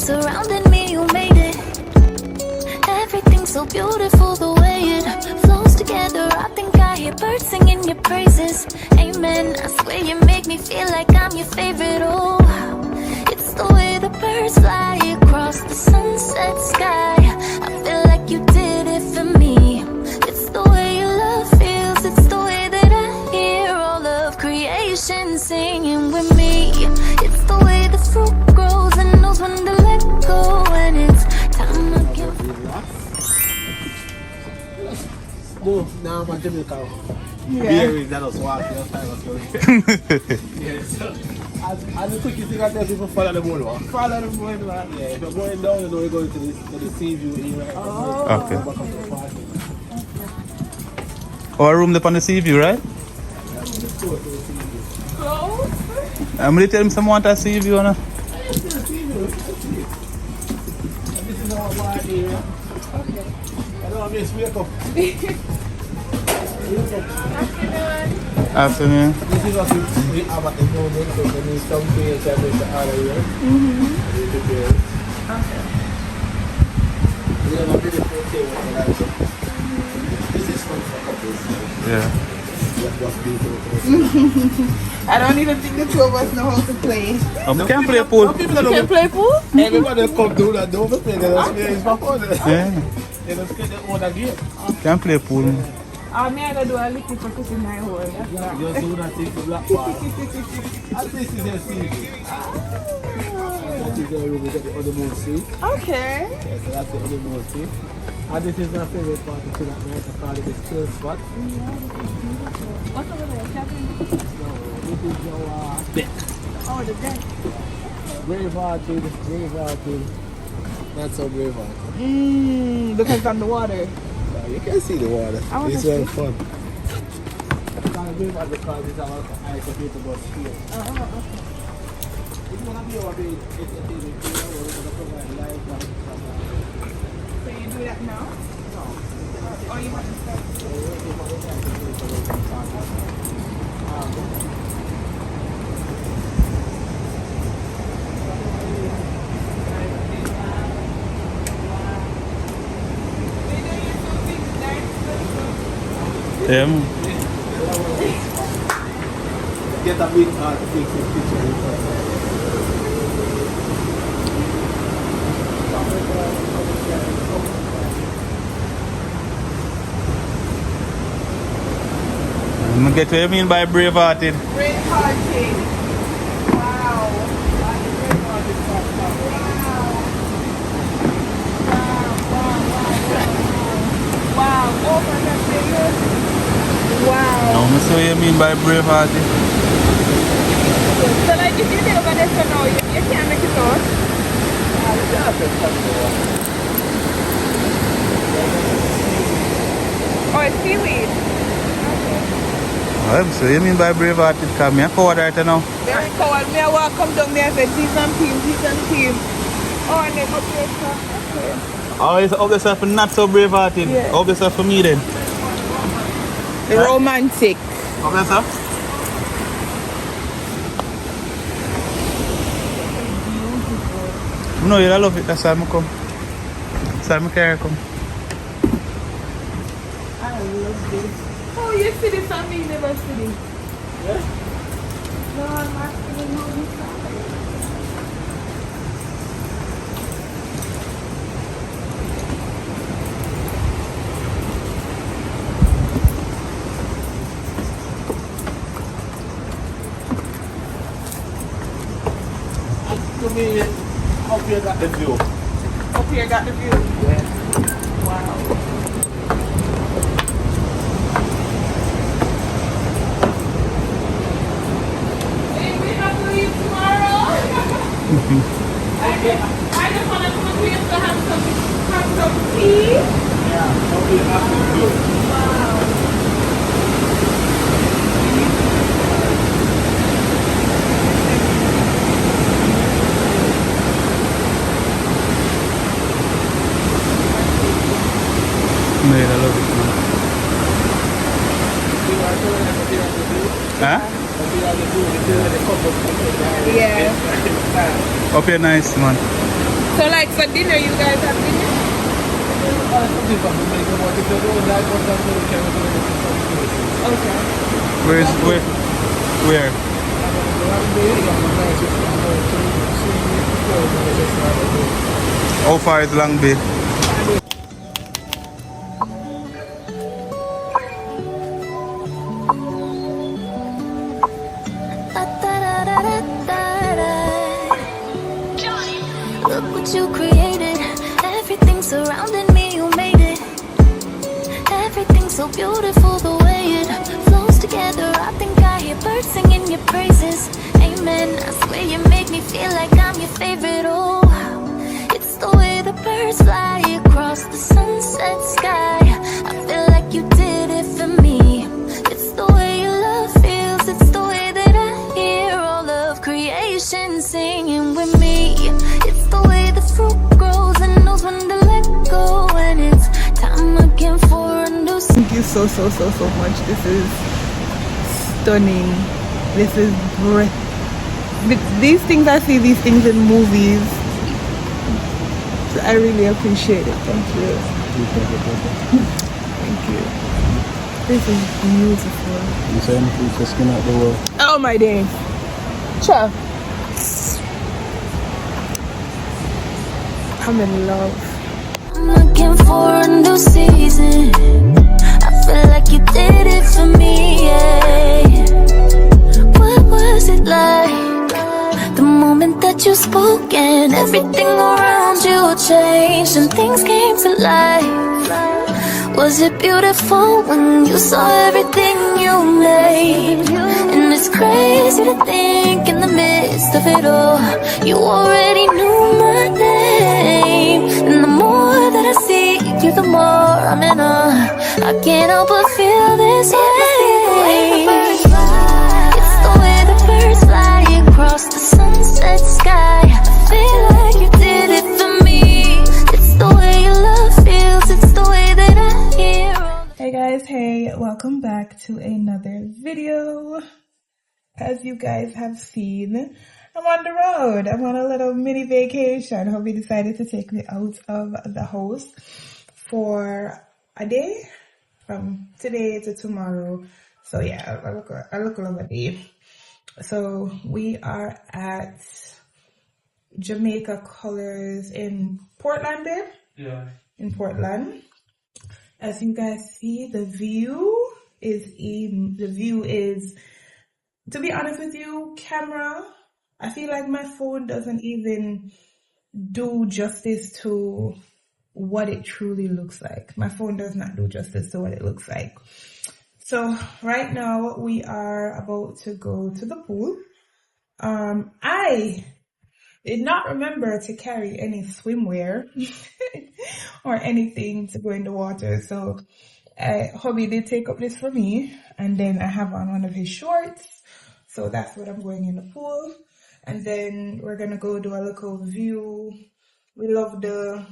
surrounding me, you made it. Everything's so beautiful the way it flows together. I think I hear birds singing your praises. Amen. I swear you make me feel like I'm your favorite. Oh, it's the way the birds fly across the sunset sky. I feel like you did it for me. It's the way your love feels. It's the way that I hear all of creation singing with me. It's the way the fruit grows and knows when to let go. And it's time again. No, now I'm at Jamaica. Yeah. That was walking outside of your yeah, so as the quickest thing I tell people, follow the boardwalk. Follow the boardwalk. Yeah, if you're going down, you know you're going to the sea view area. Oh. Okay. Our room up on the sea view, right? Close? I'm going to tell him someone want a sea view, no? This is our bar area. Okay. I don't miss wake up. Afternoon. This is what we have at the moment, so when you come to your service the other year. Okay. We have a beautiful table for that. This is fun for couples. Yeah. That was beautiful. I don't even think the two of us know how to play. We can play pool. You can play pool? Everybody come do that, don't play that. It's for fun. Yeah. They just get the order game. Can play pool. Me I gotta do a licky for kissing my hole. That's Yeah, right. just do that thing, the black bar. At least it's a sea. That is the room we get the other moon sea. Okay. Yeah, so that's the other moon sea. And this is my favorite part of that night. I call it the chill spot. What's over there? Cabin? No, this is your deck. Oh, the deck. Bravehearted. Not so bravehearted. Because it's on the water. You can see the water. I wanna It's very see. fun. It's not bravehearted because it's our ice to about here. Okay. If you want to be over there, it's a thing we're going to provide live and So you do that now? no. Or you want to start? Yeah. Get a big art to fix this picture. I'm get what you mean by brave-hearted. Brave-hearted. Wow. Wow. Oh my God. Wow. No, I see what you mean by brave-hearted. So like if you live over there for now, you can't make it out? Oh, it's seaweed. I'm so you mean by brave-hearted? Come here, coward right now. Very cold. Me I walk come down there and say, these and team. Oh, and then up there, sir. Okay. Oh, it's up yourself not so brave-hearted. Yeah. Up yourself for me then. The romantic. Up yourself. No, you love it. That's why I come. That's why I carry come. I love this. Oh, you see this on me university? Yeah? No, I'm actually not inside. To me, up here got the view. Up here got the view. Yeah. Wow. Hey, we have to leave tomorrow. I just want to come up here to have some tea. Yeah, up here got the view. Wow. No, I love it, man. Huh? Yeah. Up here nice, man. So like for dinner, you guys have dinner? Something from Jamaica, but if you don't like what I'm doing, can we do it some places? Okay. Where? One day, you have a nice restaurant, about 3 minutes restaurant. How far is Long Bay? Look what you created. Everything surrounding me, you made it. Everything's so beautiful the way it flows together. I think I hear birds singing your praises. Amen. I swear you make me feel like I'm your favorite. Oh, it's the way the birds fly across the sunset sky. I feel like you did it for me. It's the way your love feels. It's the way that I hear all of creation singing with me. It's the way the fruit grows and knows when to let go. And it's time again for a new Thank you so much. This is stunning. This is breath. These things, I see these things in movies. So I really appreciate it. Thank you. Thank you. This is beautiful. You say anything for skin out the world? Oh my days. Sure. I'm in love. I'm looking for a new season. I feel like you did it for me, yeah. What was it like? The moment that you spoke and everything around you changed and things came to life. Was it beautiful when you saw everything you made? And it's crazy to think in the midst of it all, you already knew my name. And the more that I see you, the more I'm in awe. I can't help but feel this way. It's the way the birds fly across the sunset sky. I feel like you did it for me. It's the way your love feels. It's the way that I hear. Hey guys, hey, welcome back to another video. As you guys have seen, I'm on the road. I'm on a little mini vacation. Hubby decided to take me out of the house for a day, from today to tomorrow. So yeah, I look lovely. So we are at Jamaica Colors in Portland there. Yeah. In Portland. As you guys see, the view is, to be honest with you, camera, I feel like my phone doesn't even do justice to what it truly looks like. My phone does not do justice to what it looks like. So right now we are about to go to the pool. I did not remember to carry any swimwear or anything to go in the water. So hubby did take up this for me, and then I have on one of his shorts. So that's what I'm going in the pool. And then we're gonna go do a little view. We love the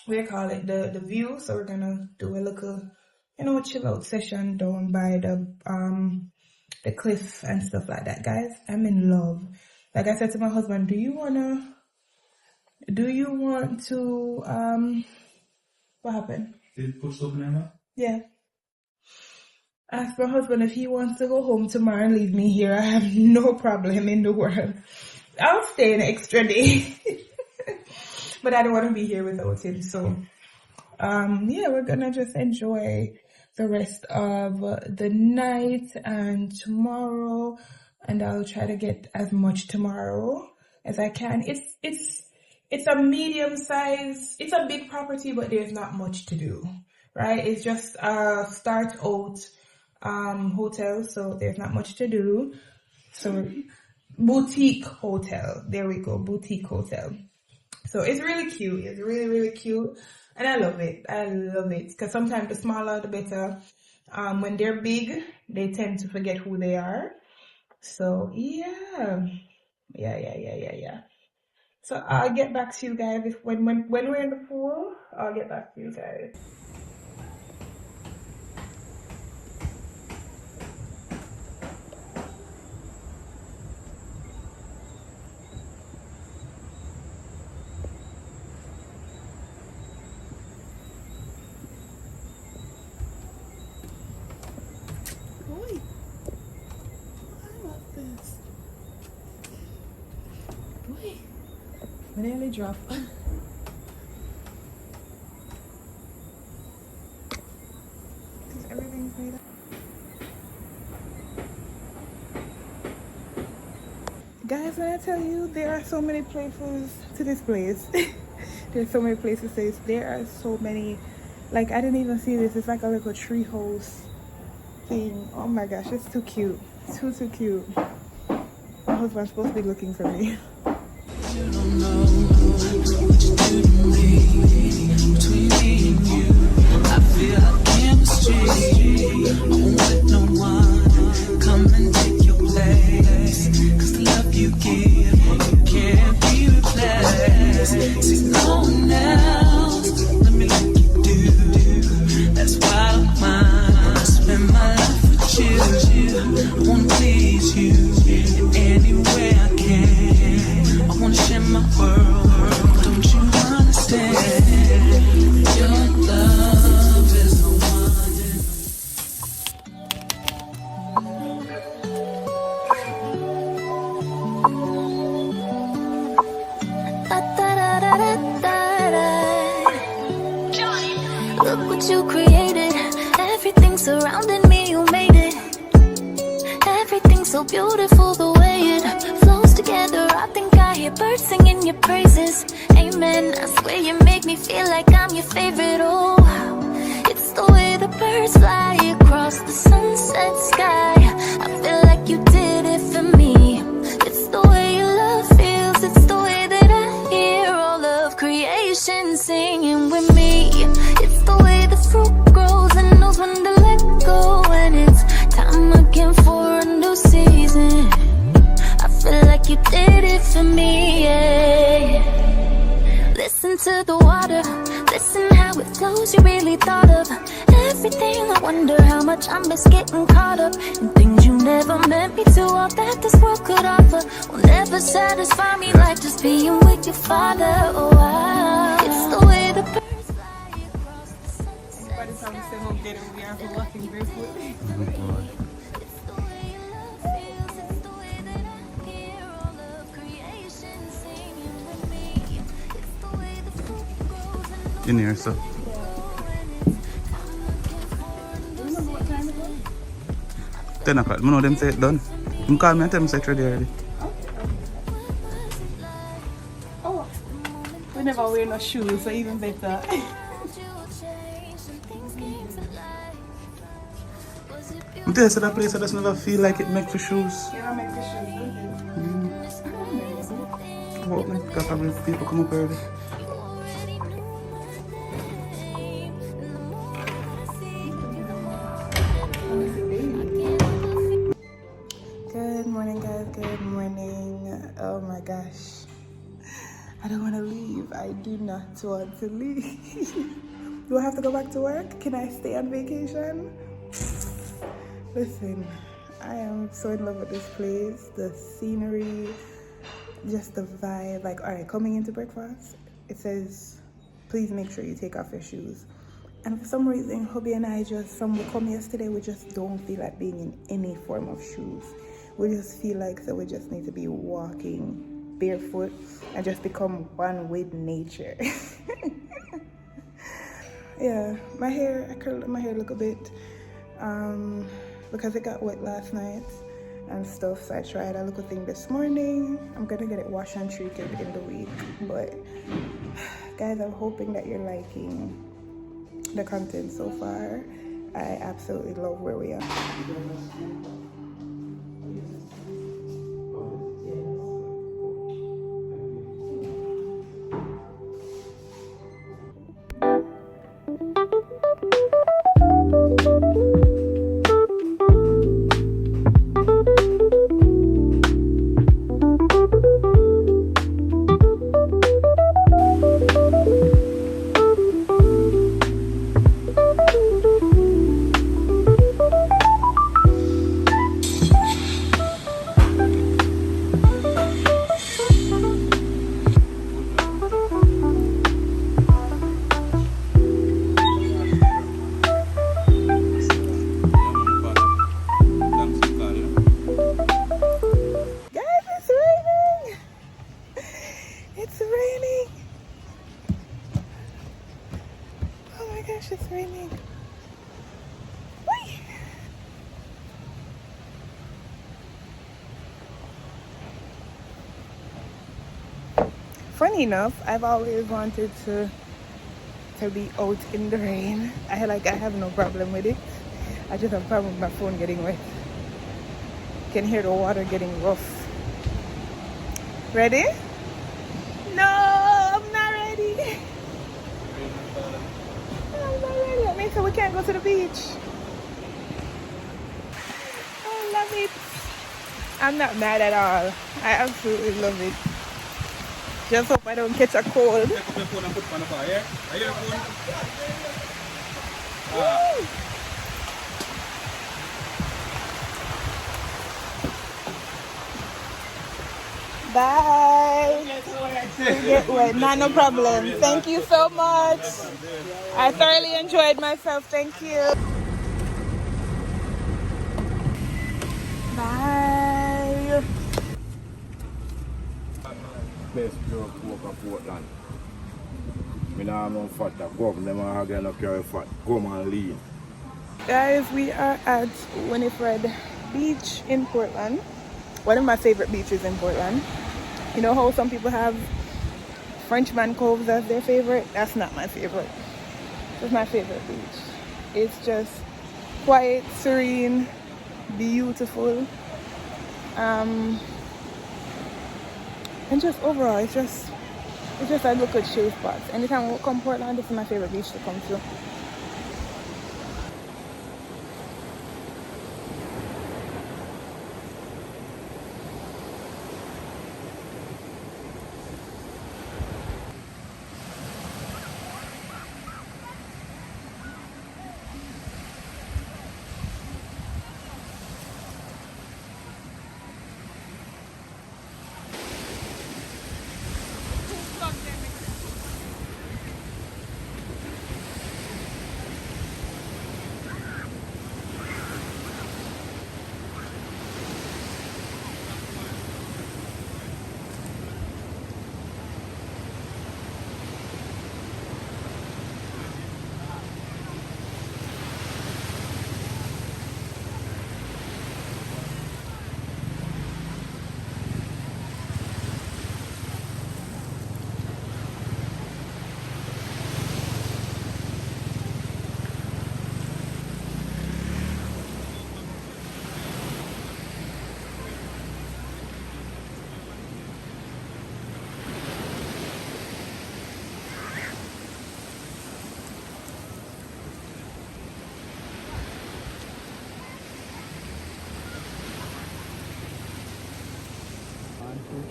view. So we're gonna do a little, chill out session down by the cliff and stuff like that, guys. I'm in love. Like I said to my husband, do you want to, what happened? Did you put something in there? Yeah. Ask my husband if he wants to go home tomorrow and leave me here. I have no problem in the world. I'll stay an extra day. But I don't want to be here without him. So, yeah, we're going to just enjoy the rest of the night and tomorrow. And I'll try to get as much tomorrow as I can. It's a medium size. It's a big property, but there's not much to do, right? It's just a start out hotel, so there's not much to do. So boutique hotel. There we go, boutique hotel. So it's really cute. It's really, really cute. And I love it. I love it. Because sometimes the smaller, the better. When they're big, they tend to forget who they are. So, yeah. Yeah. So I'll get back to you guys. When we're in the pool, I'll get back to you guys. I nearly dropped. Everything's made up. Guys, when I tell you there are so many places to this place, there's so many places to this. There are so many, like I didn't even see this. It's like a little tree house thing. Oh my gosh, it's too cute. Too cute. My husband's supposed to be looking for me. You don't know what you do to me. Between me and you, I feel like chemistry. I won't let no one come and take your place. Cause the love you give, it can't be replaced. See, no one else, let me like you do. That's why I don't mind. I spend my life with you. I wanna please you in any way I can. I wanna share my world. Don't you understand? Your love is the one. Look what you created. Everything surrounding me, you made it. Everything's so beautiful the way it flows together. I think I hear birds singing your praises. Amen. I swear you make me feel like I'm your favorite. Oh, it's the way the birds fly across the sunset sky. I feel like you did it for me. It's the way your love feels. It's the way that I hear all of creation singing with me. It's the way the fruit grows and knows when to let go. And it's time again for a new season. I feel like you did it for me, yeah. Listen to the water, listen how it flows. You really thought of everything. I wonder how much I miss getting caught up in things you never meant me to. All that this world could offer will never satisfy me like just being with your father. Oh, it's the way the birds fly across the sunset. By the time we stay home, we are walking barefoot. It's the way your love feels. It's the way that I hear all of creation singing with me. It's the way the fruit grows and In here, so. Remember what time it was? 10 o'clock. I know them say it done. You call me and tell me say it's ready already. Oh, we never wear no shoes, so even better. I tell you, so that place I just never feel like it make for shoes. You don't make the shoes, don't you? What make because probably people come up early. Good morning, guys. Good morning. Oh my gosh. I don't want to leave. I do not want to leave. Do I have to go back to work? Can I stay on vacation? Listen, I am so in love with this place. The scenery, just the vibe. Like, all right, coming into breakfast, it says, please make sure you take off your shoes. And for some reason, hubby and I just, we come yesterday, we just don't feel like being in any form of shoes. We just feel like so we just need to be walking barefoot and just become one with nature. Yeah, my hair, I curled my hair a little bit because it got wet last night and stuff. So I tried a little thing this morning. I'm gonna get it washed and treated in the week. But guys, I'm hoping that you're liking the content so far. I absolutely love where we are. gosh, it's raining. Whee! Funny enough, I've always wanted to be out in the rain. I have no problem with it. I just have a problem with my phone getting wet. Can hear the water getting rough. Ready? No, I'm not ready. I'm not ready. That means we can't go to the beach. I love it. I'm not mad at all. I absolutely love it. Just hope I don't catch a cold. Take up your phone and put it on the fire. Are you your phone? Bye. Get wet. No problem. Thank you so much. I thoroughly enjoyed myself. Thank you. Bye. Best pure pork of Portland. Me nah have no fat that go up and them are getting no carry fat. Go and lean. Guys, we are at Winifred Beach in Portland. One of my favorite beaches in Portland. You know how some people have Frenchman Coves as their favorite? That's not my favorite. That's my favorite beach. It's just quiet, serene, beautiful. And just overall, it's just a look at chill spots. Anytime we come to Portland, this is my favorite beach to come to.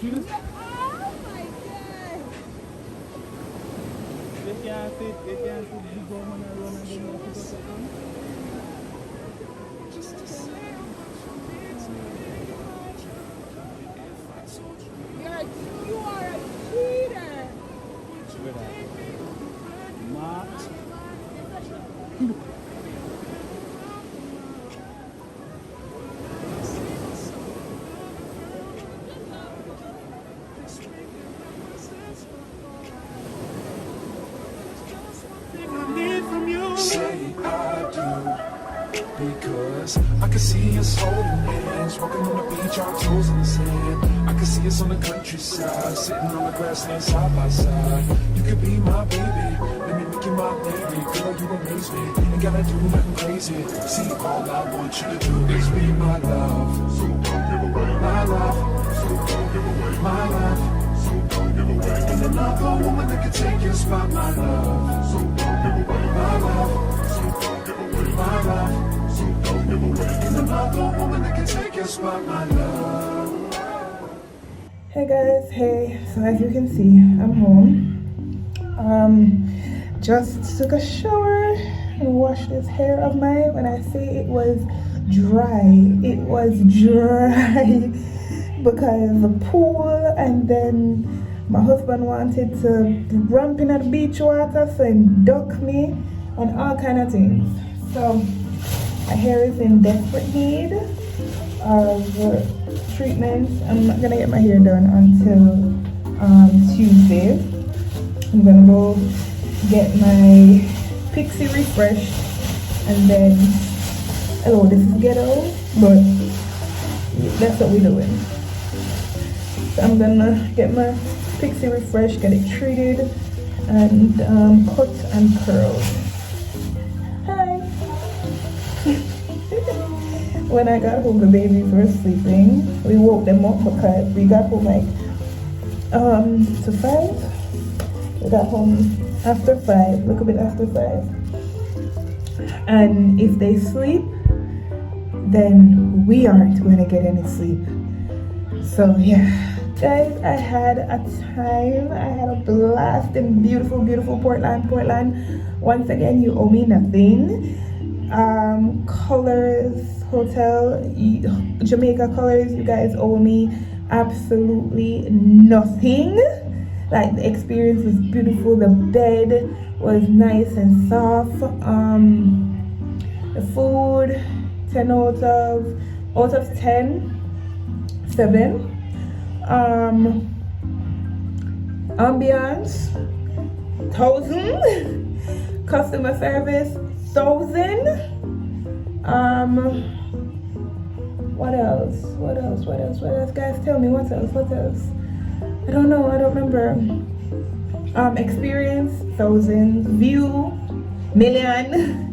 Oh my God! They can't sit the government around and then have to go to them. You are a cheater! Mark. Say I do, because I can see us holding hands, walking on the beach, our toes in the sand. I can see us on the countryside, sitting on the grassland side by side. You could be my baby, let me make you my baby. Girl, you amaze me, ain't gotta do nothing crazy. See, all I want you to do is be my love. So don't give away my love. So don't give away my love. So don't give away. And another woman that can take your spot, my love. So don't give away my love. So don't give away my love. So don't give away. And another woman that can take your spot, my love. Hey guys, hey. So as you can see, I'm home. Just took a shower and washed this hair of mine. When I say it was dry because the pool, and then my husband wanted to ramp in at the beach water, so he ducked me and all kind of things. So my hair is in desperate need of treatment. I'm not gonna get my hair done until Tuesday. I'm gonna go get my Pixie refresh, and then hello, this is ghetto, but that's what we're doing. So I'm gonna get my Pixie refresh, get it treated, and cut and curled. Hi. When I got home, the babies were sleeping. We woke them up because we got home like to 5. We got home after 5, a little bit after 5. And if they sleep, then we aren't going to get any sleep. So yeah, guys, I had a time. I had a blast in beautiful, beautiful Portland. Once again, you owe me nothing. Colors Hotel, Jamaica Colors, you guys owe me absolutely nothing. Like, the experience was beautiful. The bed was nice and soft. The food, 10 out of 10, 7. Ambiance, 1,000. Customer service, 1,000. What else? Guys, tell me, what else? I don't know, I don't remember. Experience, 1,000. View, million.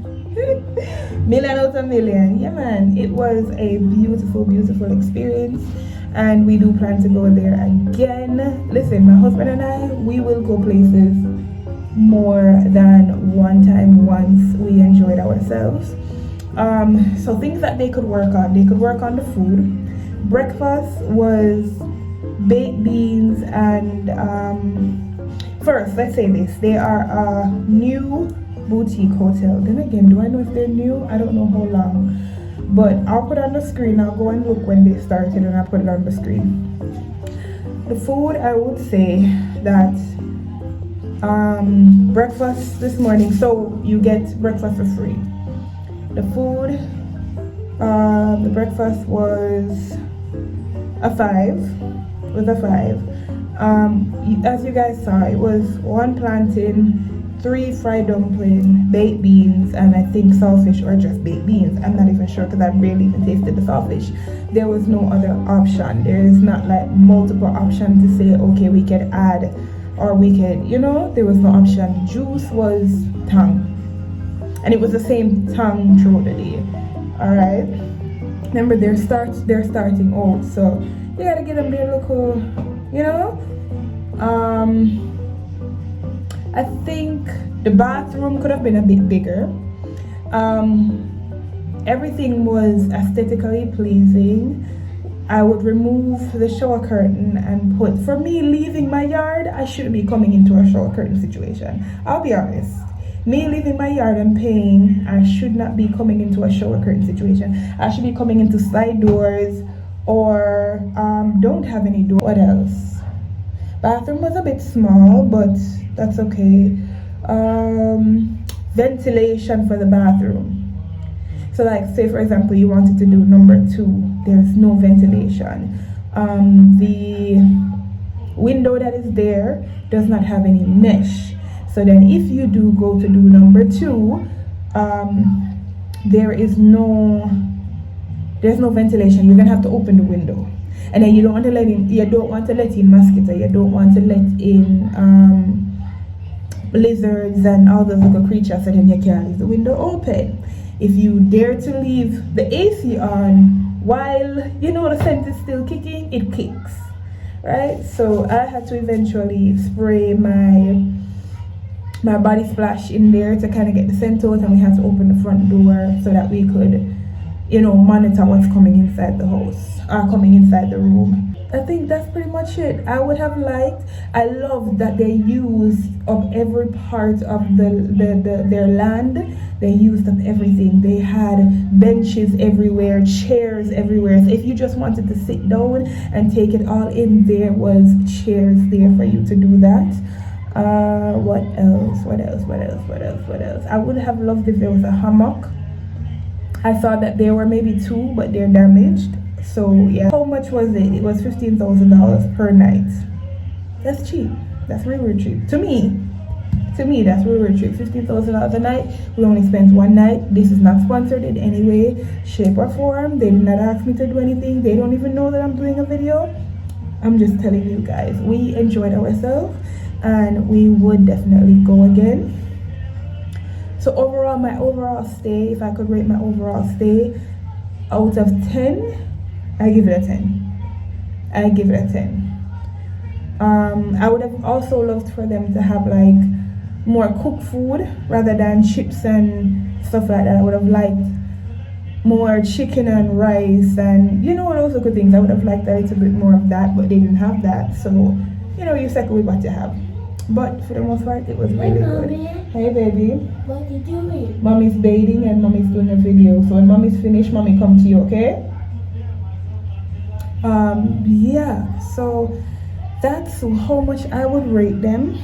Million out of million. Yeah, man, it was a beautiful, beautiful experience, and we do plan to go there again. Listen, my husband and I, we will go places more than one time once we enjoyed ourselves. So things that they could work on the food. Breakfast was baked beans and first, let's say this, they are a new boutique hotel. Then again, do I know if they're new? I don't know how long, but I'll put it on the screen. I'll go and look when they started and I'll put it on the screen. The food, I would say that breakfast this morning, so you get breakfast for free. The food, the breakfast was a 5. As you guys saw, it was 1 plantain, 3 fried dumpling, baked beans, and I think saltfish, or just baked beans. I'm not even sure because I barely even tasted the saltfish. There was no other option. There is not like multiple options to say, okay, we can add, or we can, there was no option. Juice was tongue, and it was the same tongue throughout the day. All right. Remember, they're starting out, so you gotta get them their local, I think the bathroom could have been a bit bigger. Everything was aesthetically pleasing. I would remove the shower curtain and put, for me, leaving my yard, I shouldn't be coming into a shower curtain situation. I'll be honest. Me leaving my yard and paying, I should not be coming into a shower curtain situation. I should be coming into side doors or don't have any door. What else? Bathroom was a bit small, but that's okay. Ventilation for the bathroom. So like, say for example, you wanted to do number 2, there's no ventilation. The window that is there does not have any mesh. So then if you do go to do number 2, there's no ventilation. You're gonna have to open the window. And then you don't want to let in mosquito, you don't want to let in lizards and all those little creatures, so then you can't leave the window open. If you dare to leave the AC on while the scent is still kicking, it kicks, right? So I had to eventually spray my body splash in there to kind of get the scent out, and we had to open the front door so that we could monitor what's coming inside the house or coming inside the room. I think that's pretty much it. I love that they used up every part of their land. They used up everything. They had benches everywhere, chairs everywhere. So if you just wanted to sit down and take it all in, there was chairs there for you to do that. What else? I would have loved if there was a hammock. I saw that there were maybe 2, but they're damaged. So yeah. How much was it? It was $15,000 per night. That's cheap. That's really, really cheap. To me, To me, that's reward trip. $15,000 a night. We only spent one night. This is not sponsored in any way, shape, or form. They did not ask me to do anything. They don't even know that I'm doing a video. I'm just telling you guys, we enjoyed ourselves and we would definitely go again. So overall, my overall stay, if I could rate my overall stay out of 10, I give it a 10. I give it a 10. I would have also loved for them to have like more cooked food rather than chips and stuff like that. I would have liked more chicken and rice and you know, those are good things. I would have liked a little bit more of that, but they didn't have that. So, you know, you settle with what you have. But for the most part, it was really good. Hey, baby. What you doing? Mommy's bathing and mommy's doing a video. So when mommy's finished, mommy come to you, okay? Yeah, so that's how much I would rate them.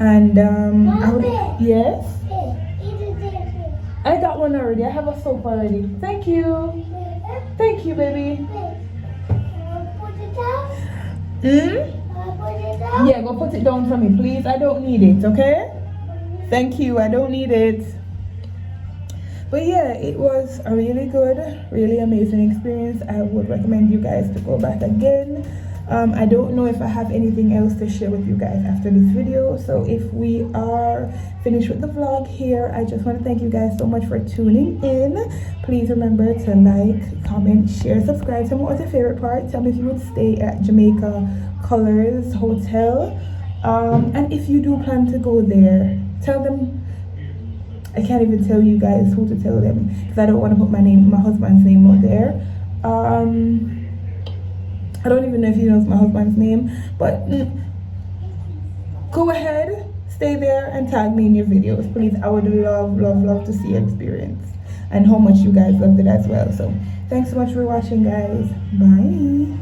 And I would, yes? I got one already. I have a soap already. Thank you. Thank you, baby. Yeah, go put it down for me, please. I don't need it, okay? Thank you. I don't need it. But yeah, it was a really good, really amazing experience. I would recommend you guys to go back again. I don't know if I have anything else to share with you guys after this video. So if we are finished with the vlog here, I just want to thank you guys so much for tuning in. Please remember to like, comment, share, subscribe. Tell me what was your favorite part. Tell me if you would stay at Jamaica Colors Hotel. And if you do plan to go there, tell them. I can't even tell you guys who to tell them because I don't want to put my husband's name out there. I don't even know if he knows my husband's name, but go ahead, stay there and tag me in your videos, please. I would love to see your experience and how much you guys loved it as well. So thanks so much for watching, guys. Bye.